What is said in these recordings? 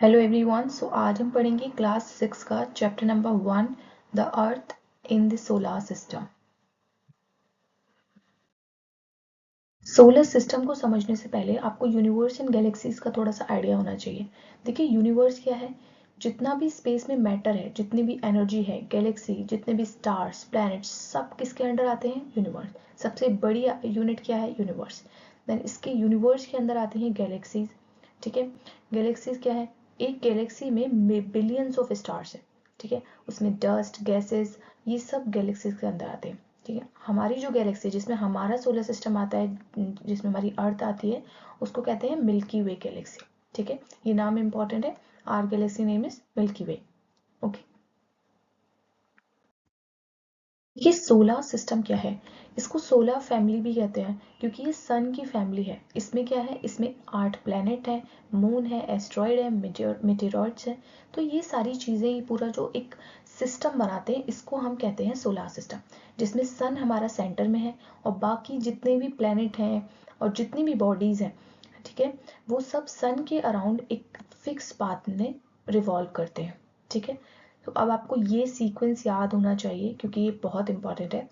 Hello everyone. आज हम पढ़ेंगे क्लास 6 का chapter number 1 the earth in the solar system. Solar system को समझने से पहले आपको यूनिवर्स एंड गैलेक्सीज का थोड़ा सा आइडिया होना चाहिए। देखिए, यूनिवर्स क्या है? जितना भी स्पेस में मैटर है, जितनी भी एनर्जी है, गैलेक्सी, जितने भी स्टार्स, प्लैनेट्स, सब किसके अंडर आते हैं? यूनिवर्स। सबसे बड़ी यूनिट क्या है? यूनिवर्स। देन इसके यूनिवर्स के अंदर आती हैं गैलेक्सीज। ठीक है, गैलेक्सीज क्या है? एक गैलेक्सी में बिलियंस ऑफ स्टार्स है। ठीक है, उसमें डस्ट, गैसेस, ये सब गैलेक्सीज के अंदर आते हैं। ठीक है, हमारी जो गैलेक्सी जिसमें हमारा सोलर सिस्टम आता है, जिसमें हमारी अर्थ आती है, उसको कहते हैं मिल्की वे गैलेक्सी। ठीक है, ये नाम इंपॉर्टेंट है। Our galaxy name is milky way. Okay, ये सोलर सिस्टम क्या है? इसको सोलर फैमिली भी कहते हैं क्योंकि ये सन की फैमिली है। इसमें क्या है? इसमें 8 प्लैनेट है, मून है, एस्ट्रॉयड है, मेटेरॉइड्स है। तो ये सारी चीजें, ये पूरा जो एक सिस्टम बनाते हैं, इसको हम कहते हैं सोलर सिस्टम, जिसमें सन हमारा सेंटर में है और बाकी जितने भी प्लैनेट हैं और जितनी भी बॉडीज हैं, ठीक है, वो सब सन के अराउंड एक फिक्स पाथ में रिवॉल्व करते हैं। ठीक है, तो अब आपको ये सीक्वेंस याद होना चाहिए क्योंकि ये बहुत इंपॉर्टेंट है।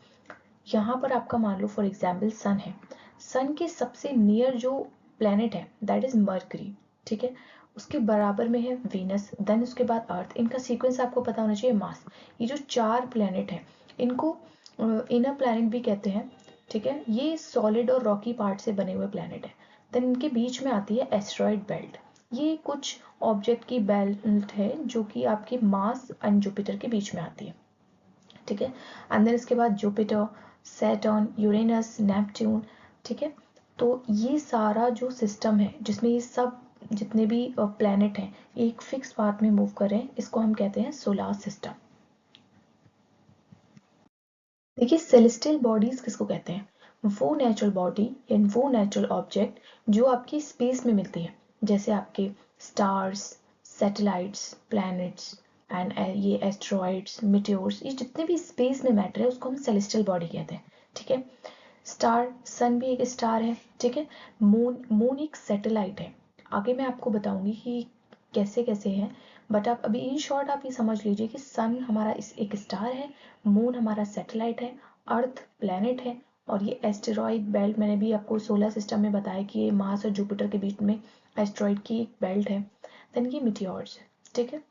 यहाँ पर आपका मान लो फॉर एग्जाम्पल सन है। सन के सबसे नियर जो प्लेनेट है दैट इज मर्करी। ठीक है, उसके बराबर में है वीनस, देन उसके बाद अर्थ। इनका सीक्वेंस आपको पता होना चाहिए। मास, ये जो 4 प्लेनेट हैं, इनको इनर प्लैनेट भी कहते हैं। ठीक है, ये सॉलिड और रॉकी पार्ट से बने हुए प्लैनेट है। देन इनके बीच में आती है एस्ट्रॉयड बेल्ट। ये कुछ ऑब्जेक्ट की बेल्ट है जो कि आपके मार्स एंड जुपिटर के बीच में आती है। ठीक है, एंड देन इसके बाद जुपिटर, सैटर्न, यूरेनस, नेपट्यून। ठीक है, तो ये सारा जो सिस्टम है जिसमें ये सब जितने भी प्लैनेट हैं एक फिक्स पाथ में मूव कर रहे हैं, इसको हम कहते हैं सोलर सिस्टम। देखिए, सेलेस्टियल बॉडीज किसको कहते हैं? वो नेचुरल बॉडी या वो नेचुरल ऑब्जेक्ट जो आपकी स्पेस में मिलती है, जैसे आपके स्टार्स, सैटेलाइट्स, प्लैनेट्स एंड ये एस्ट्रॉइड्स, मिट्योर्स, ये जितने भी स्पेस में मैटर है उसको हम सेलेस्टियल बॉडी कहते हैं। ठीक है, स्टार, सन भी एक स्टार है। ठीक है, मून, मून एक सैटेलाइट है। आगे मैं आपको बताऊंगी कि कैसे कैसे है, बट आप अभी इन शॉर्ट आप ये समझ लीजिए कि सन हमारा इस एक स्टार है, मून हमारा सैटेलाइट है, अर्थ प्लैनेट है, और ये एस्टेरॉइड बेल्ट मैंने भी आपको सोलर सिस्टम में बताया कि ये मार्स और जुपिटर के बीच में एस्टेरॉइड की एक बेल्ट है। देन ये मिटियोर्स है। ठीक है,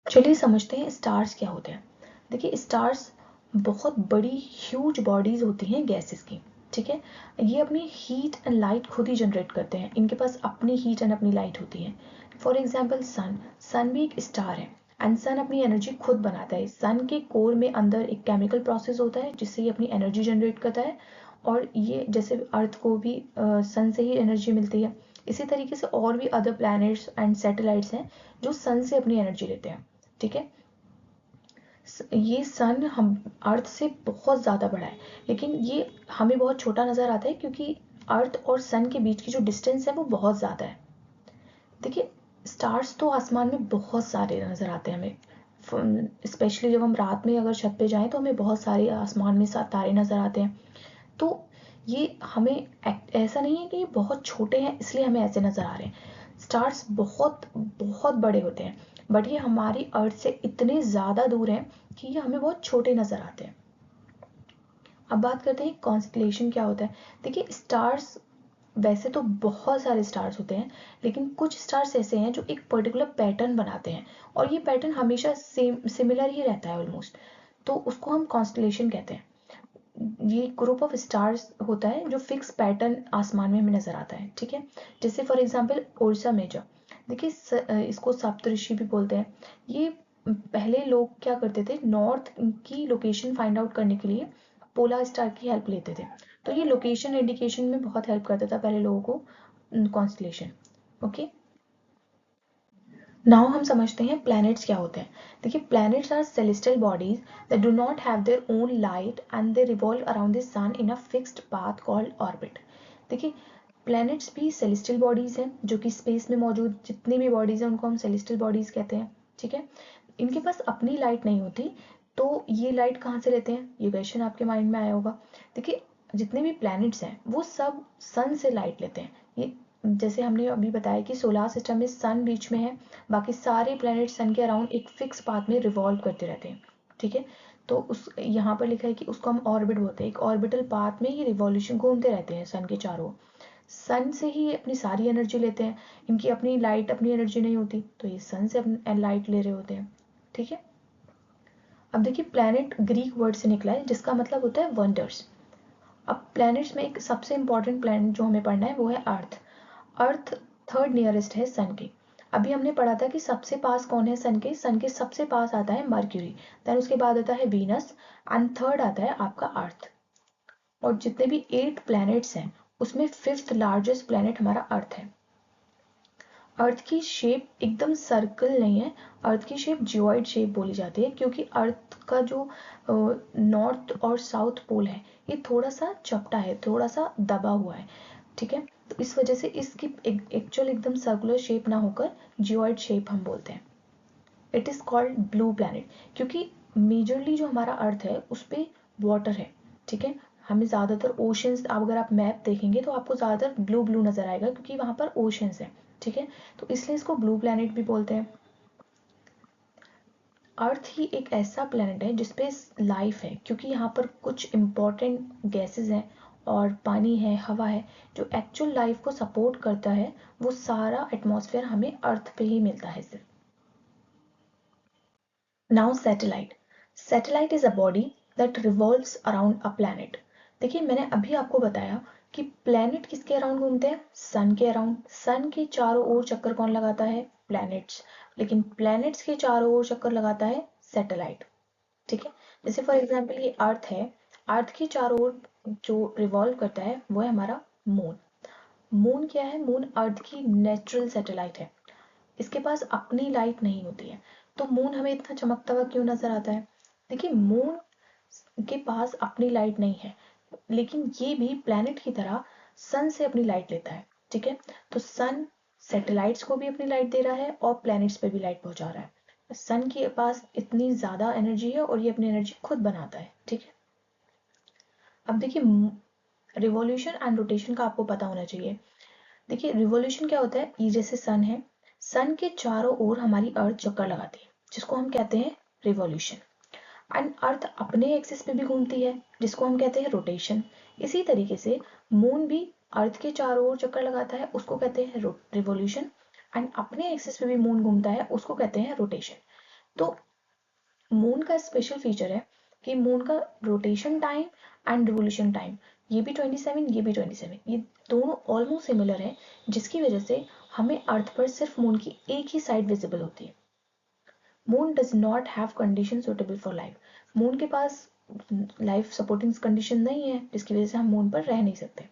चलिए समझते हैं स्टार्स क्या होते हैं। देखिए, स्टार्स बहुत बड़ी ह्यूज बॉडीज होती हैं गैसेस की। ठीक है, ये अपनी हीट एंड लाइट खुद ही जनरेट करते हैं। इनके पास अपनी हीट एंड अपनी लाइट होती है। फॉर एग्जाम्पल सन, सन भी एक स्टार है एंड सन अपनी एनर्जी खुद बनाता है। सन के कोर में अंदर एक केमिकल प्रोसेस होता है जिससे ये अपनी एनर्जी जनरेट करता है, और ये जैसे अर्थ को भी सन से ही एनर्जी मिलती है, इसी तरीके से और भी अदर प्लैनेट्स एंड सैटेलाइट्स हैं जो सन से अपनी एनर्जी लेते हैं। ठीक है, ये सन हम अर्थ से बहुत ज़्यादा बड़ा है, लेकिन ये हमें बहुत छोटा नज़र आता है क्योंकि अर्थ और सन के बीच की जो डिस्टेंस है वो बहुत ज़्यादा है। देखिए, स्टार्स तो आसमान में बहुत सारे नज़र आते हैं हमें। स्पेशली जब हम रात में अगर छत पे जाएं तो हमें बहुत सारे आसमान में तारे नज़र आते हैं। तो ये हमें ऐसा नहीं है कि ये बहुत छोटे हैं इसलिए हमें ऐसे नज़र आ रहे हैं। स्टार्स बहुत बहुत बड़े होते हैं, बट ये हमारी अर्थ से इतने ज़्यादा दूर हैं कि ये हमें बहुत छोटे नज़र आते हैं। अब बात करते हैं कॉन्स्टलेशन क्या होता है। देखिए, स्टार्स वैसे तो बहुत सारे स्टार्स होते हैं, लेकिन कुछ स्टार्स ऐसे हैं जो एक पर्टिकुलर पैटर्न बनाते हैं और ये पैटर्न हमेशा सेम सिमिलर ही रहता है ऑलमोस्ट, तो उसको हम कॉन्स्टलेशन कहते हैं। ये ग्रुप ऑफ स्टार्स होता है जो फिक्स पैटर्न आसमान में हमें नजर आता है। ठीक है, जैसे फॉर एग्जांपल उर्सा मेजर। देखिए, इसको सप्तऋषि भी बोलते हैं। ये पहले लोग क्या करते थे, नॉर्थ की लोकेशन फाइंड आउट करने के लिए पोलर स्टार की हेल्प लेते थे। तो ये लोकेशन इंडिकेशन में बहुत हेल्प करता था पहले लोगों को कॉन्स्टलेशन। ओके, नाउ हम समझते हैं प्लैनेट्स क्या होते हैं। देखिए, planets are celestial bodies that do not have their own light and they revolve around the sun in a fixed path called orbit. देखिए, प्लैनेट्स भी सेलेस्टियल बॉडीज हैं जो कि स्पेस में मौजूद जितनी भी बॉडीज हैं उनको हम सेलेस्टियल बॉडीज कहते हैं। ठीक है, इनके पास अपनी लाइट नहीं होती, तो ये लाइट कहाँ से लेते हैं? ये क्वेश्चन आपके माइंड में आया होगा। देखिए, जितने भी प्लैनेट्स हैं वो सब सन से लाइट लेते हैं। ये जैसे हमने अभी बताया कि सोलर सिस्टम में सन बीच में है, बाकी सारे प्लैनेट सन के अराउंड एक फिक्स पाथ में रिवॉल्व करते रहते हैं, ठीक है। तो उस यहाँ पर लिखा है कि उसको हम ऑर्बिट बोलते हैं, एक ऑर्बिटल पाथ में ये रिवॉल्यूशन घूमते रहते हैं सन के चारों। सन से ही अपनी सारी एनर्जी लेते हैं, इनकी अपनी लाइट अपनी एनर्जी नहीं होती, तो ये सन से अपनी लाइट ले रहे होते हैं, ठीक है। अब देखिए प्लैनेट ग्रीक वर्ड से निकला है जिसका मतलब होता है वंडर्स। अब प्लैनेट्स में एक सबसे इंपॉर्टेंट प्लैनेट जो हमें पढ़ना है वो है अर्थ। अर्थ थर्ड नियरेस्ट है सन के। अभी हमने पढ़ा था कि सबसे पास कौन है सन के सबसे पास आता है मर्क्यूरी, देन उसके बाद आता है वीनस, एंड थर्ड आता है आपका अर्थ। और जितने भी 8 प्लैनेट्स हैं उसमें 5th लार्जेस्ट प्लैनेट हमारा अर्थ है। अर्थ की शेप एकदम सर्कल नहीं है, अर्थ की शेप जियोइड शेप बोली जाती है, क्योंकि अर्थ का जो नॉर्थ और साउथ पोल है ये थोड़ा सा चपटा है, थोड़ा सा दबा हुआ है, ठीक है। तो इस वजह से इसकी एक्चुअल एकदम सर्कुलर शेप ना होकर जियोइड शेप हम बोलते हैं। It is called blue planet, क्योंकि मेजरली जो हमारा अर्थ है उस पर वाटर है, ठीक है। हमें ज़्यादातर ओशंस, अगर आप मैप देखेंगे तो आपको ज़्यादातर ब्लू ब्लू नजर आएगा क्योंकि वहाँ पर ओशंस है, ठीक है। तो इसलिए इसको ब्लू प्लैनेट भी बोलते हैं। अर्थ ही एक ऐसा प्लैनेट है जिसपे लाइफ है, क्योंकि यहाँ पर कुछ इम्पॉर्टेंट गैसेस हैं और पानी है, हवा है, जो एक्चुअल लाइफ को सपोर्ट करता है, वो सारा एटमॉस्फेयर हमें अर्थ पे ही मिलता है सिर्फ। Now satellite. Satellite is a body that revolves around a planet. देखिए मैंने अभी आपको बताया कि प्लैनेट किसके अराउंड घूमते हैं, सन के अराउंड। सन के चारों ओर चक्कर कौन लगाता है, प्लैनेट्स। लेकिन प्लैनेट्स के चारों ओर चक्कर लगाता है सैटेलाइट, ठीक है। जैसे फॉर एग्जाम्पल ये अर्थ है, अर्थ के चारों ओर जो रिवॉल्व करता है वो है हमारा मून। मून क्या है, मून अर्थ की नेचुरल सैटेलाइट है, इसके पास अपनी लाइट नहीं होती है, तो मून हमें इतना चमकता हुआ क्यों नजर आता है। देखिए मून के पास अपनी लाइट नहीं है, लेकिन ये भी प्लैनेट की तरह सन से अपनी लाइट लेता है, ठीक है। तो सन सैटेलाइट्स को भी अपनी लाइट दे रहा है और प्लैनेट्स पे भी लाइट पहुंचा रहा है। सन के पास इतनी ज्यादा एनर्जी है और ये अपनी एनर्जी खुद बनाता है, ठीक है। अब देखिए रिवॉल्यूशन एंड रोटेशन का आपको पता होना चाहिए। देखिए रिवॉल्यूशन क्या होता है, ये जैसे सन है, सन के चारों ओर हमारी अर्थ चक्कर लगाती है जिसको हम कहते हैं रिवॉल्यूशन, एंड अर्थ अपने एक्सिस पे भी घूमती है जिसको हम कहते हैं रोटेशन। इसी तरीके से मून भी अर्थ के चारों ओर चक्कर लगाता है, उसको कहते हैं रिवॉल्यूशन, एंड अपने एक्सिस पे भी मून घूमता है, उसको कहते हैं रोटेशन। तो मून का स्पेशल फीचर है कि मून का rotation time and revolution time, ये भी 27, ये भी 27, ये दोनों ऑलमोस्ट सिमिलर है, जिसकी वजह से हमें अर्थ पर सिर्फ मून की एक ही साइड विजिबल होती है। Moon does not have condition suitable for life, moon के पास लाइफ सपोर्टिंग कंडीशन नहीं है, जिसकी वजह से हम मून पर रह नहीं सकते।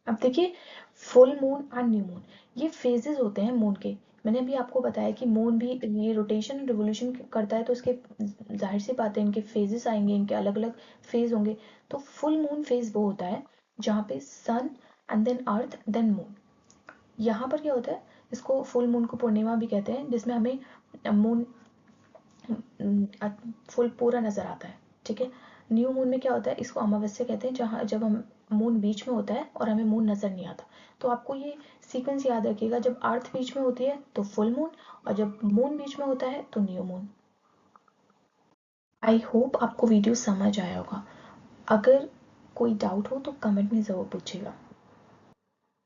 अब देखिए full moon and new moon, ये फेजेस होते हैं मून के। मैंने अभी आपको बताया कि मून भी ये रोटेशन एंड रिवोल्यूशन करता है, तो इसके जाहिर सी बात है इनके फेजेस आएंगे, इनके अलग अलग फेज होंगे। तो फुल मून फेज वो होता है जहाँ पे sun and then earth then moon. यहाँ पर क्या होता है, इसको फुल मून को पूर्णिमा भी कहते हैं, जिसमें हमें मून फुल पूरा नजर आता है, ठीक है। न्यू मून में क्या होता है, इसको अमावस्या कहते हैं, जहाँ जब हम मून बीच में होता है और हमें मून नजर नहीं आता। तो आपको ये सीक्वेंस याद रखिएगा, जब अर्थ बीच में होती है तो फुल मून, और जब मून बीच में होता है तो न्यू मून। आई होप आपको वीडियो समझ आया होगा। अगर कोई डाउट हो तो कमेंट में ज़रूर पूछिएगा।